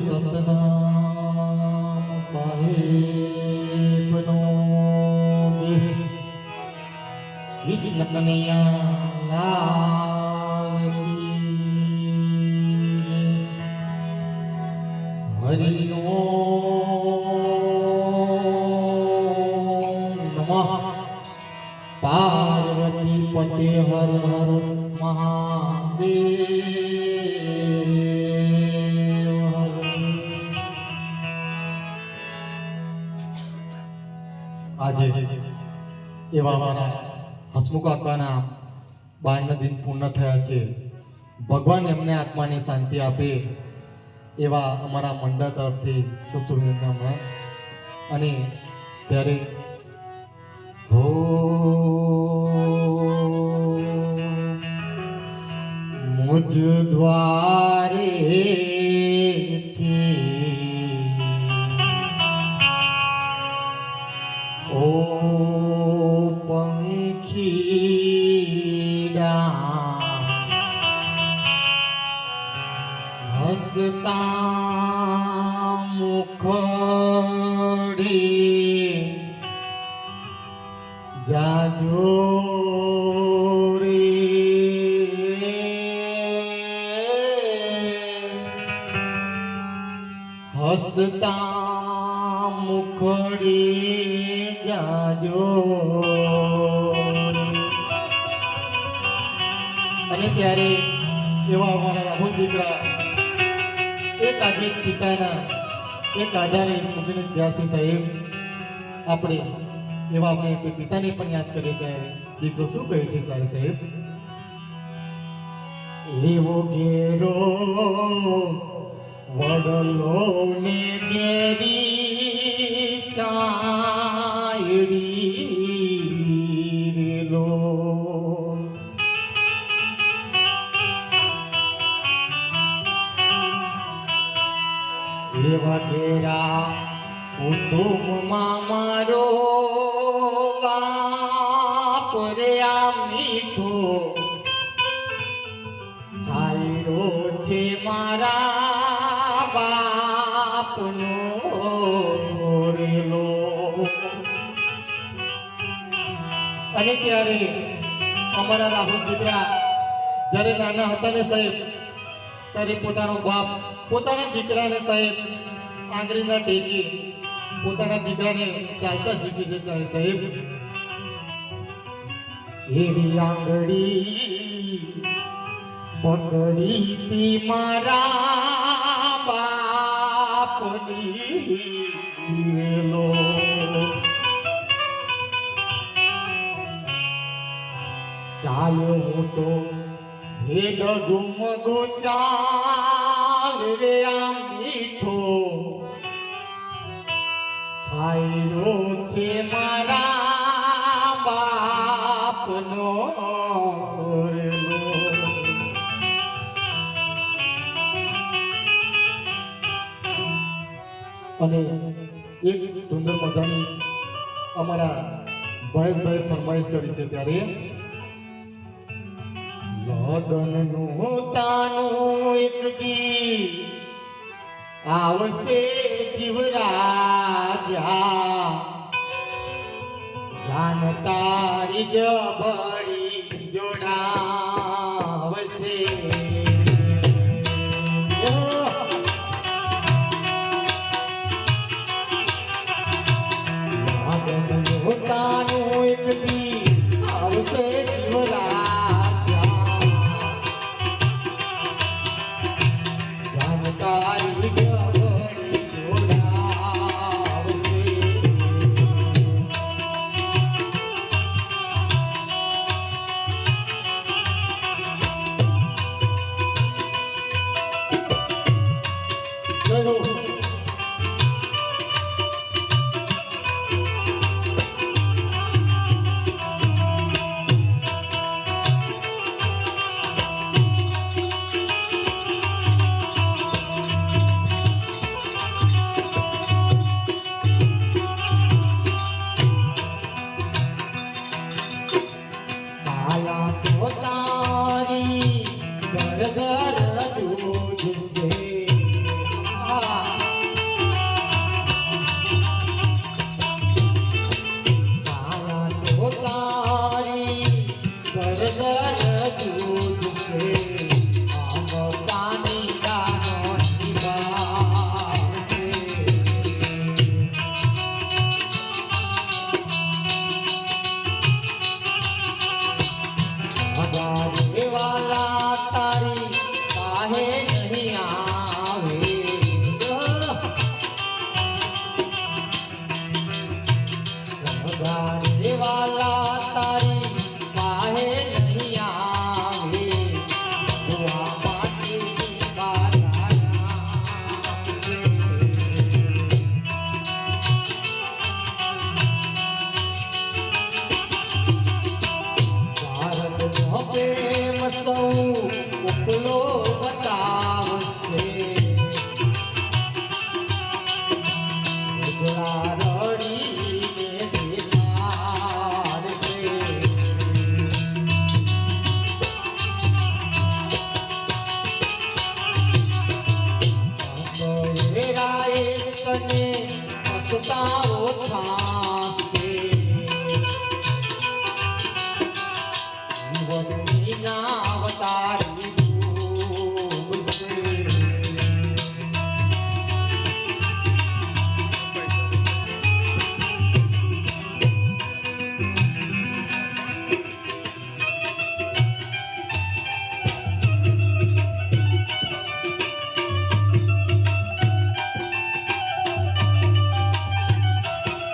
સતનામ સાહેબનો જય. કૃષ્ણ કનૈયા લાલ કી જય. હરિ ઓમ નમઃ પાર્વતી પતે હર હર મહાદેવ. આજે એવા અમારા હસમુખ કાકાના 12ના દિન પૂર્ણ થયા છે. ભગવાન એમને આત્માની શાંતિ આપે એવા અમારા મંડળ તરફથી શુભેચ્છા. અને ત્યારે હો મુજ દ્વારે ओ पंखीड़ा हसता मुखड़ी जाजो रे हसता मुखड़ी જાજો. અને ત્યારે એવા અમારા રાહુલ દીકરા એક આજે પિતાના એક આધારે મૂકીને ગયા છે સાહેબ. આપણે એવા આપણે પિતાને પણ યાદ કરીએ ત્યારે દીકરો શું કહે છે સાહેબ? એવો ઘેરો વડલો ને ઘેરી ચાયડી લો એવા ઘેરા કુટુંબમાં મારો બાપ રે આ મીઠો છાયડો છે મારા બાપનો રેલો. અને ત્યારે અમારા રાહુલ દીકરા જ્યારે નાના હતા ને સાહેબ, ત્યારે પોતાનો બાપ પોતાના દીકરાને સાહેબ આંગળીના ટેકી પોતાના દીકરાને ચાલતા શીખી છે. ત્યારે સાહેબ એવી આંગળી પકડી તી મારા બાપની લો. ચાલ્યો હું તો હે ડગુમગુ ચાલ રે આ મીઠો છાયડો છે મારા બાપનો રેલો. અને એક સુંદર મજાની અમારા ભાઈ ફરમાઈશ કરી છે. ત્યારે લગનનું તાનું એક ગીત આવશે જીવરાજા જાન તારી જબડી જોડાવશે. પોતાનું એક દી આવશે જીવરાજા જાણકારી ગવડી જોડાવશે. ચલો घर घर दूध से હવે મસૌ ઉપલો બતાવશે ઉજળા રડીને દેખાડશે અંબેરાએ તને પસ્તાવો થાશે જીવનની નાવ તારી ડૂબશે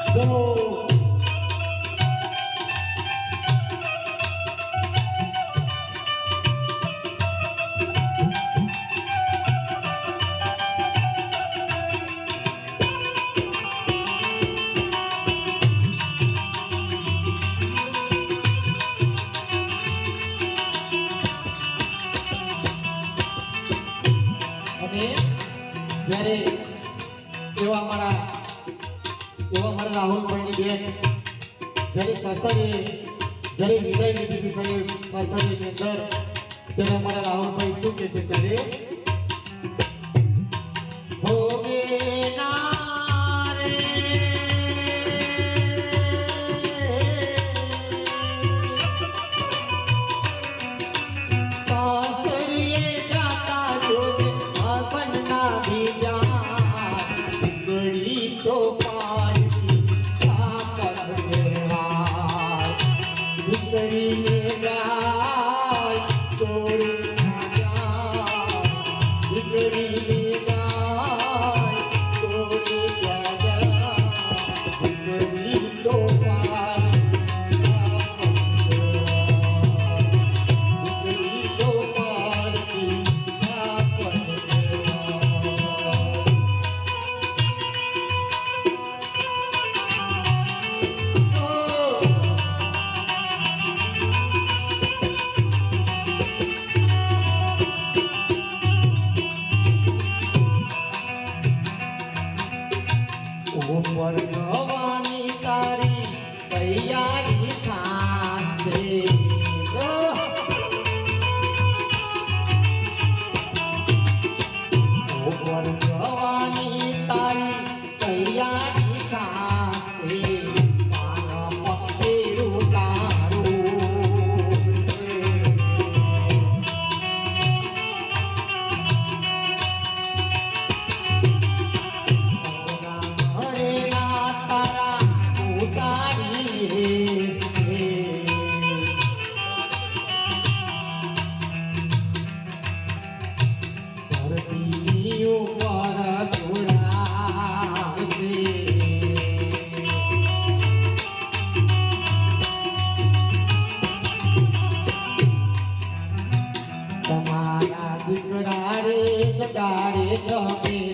ચલો અને જ્યારે એવા મારા રાહુલભાઈની બેન જ્યારે સાસરીએ જ્યારે વિદાય લીધી હતી સાહેબ સાસરીની અંદર ત્યારે અમારા રાહુલભાઈ શું કહે છે ત્યારે હોગે ના રે સાસરીએ જાતા જોડે આપના બીજા ગળી તો પારકી કરીને ગાય તોડી ગયા દીકરીને ગાય તોડી ગયા દીકરી તો દીકરી તો પારકી ઉપર જવાની તારી તૈયારી થાશે ઉપર જવાની તારી તૈયારી થાશે પાન પકડેલું તારું છે તમારા દીકરા રે જગાડે તમે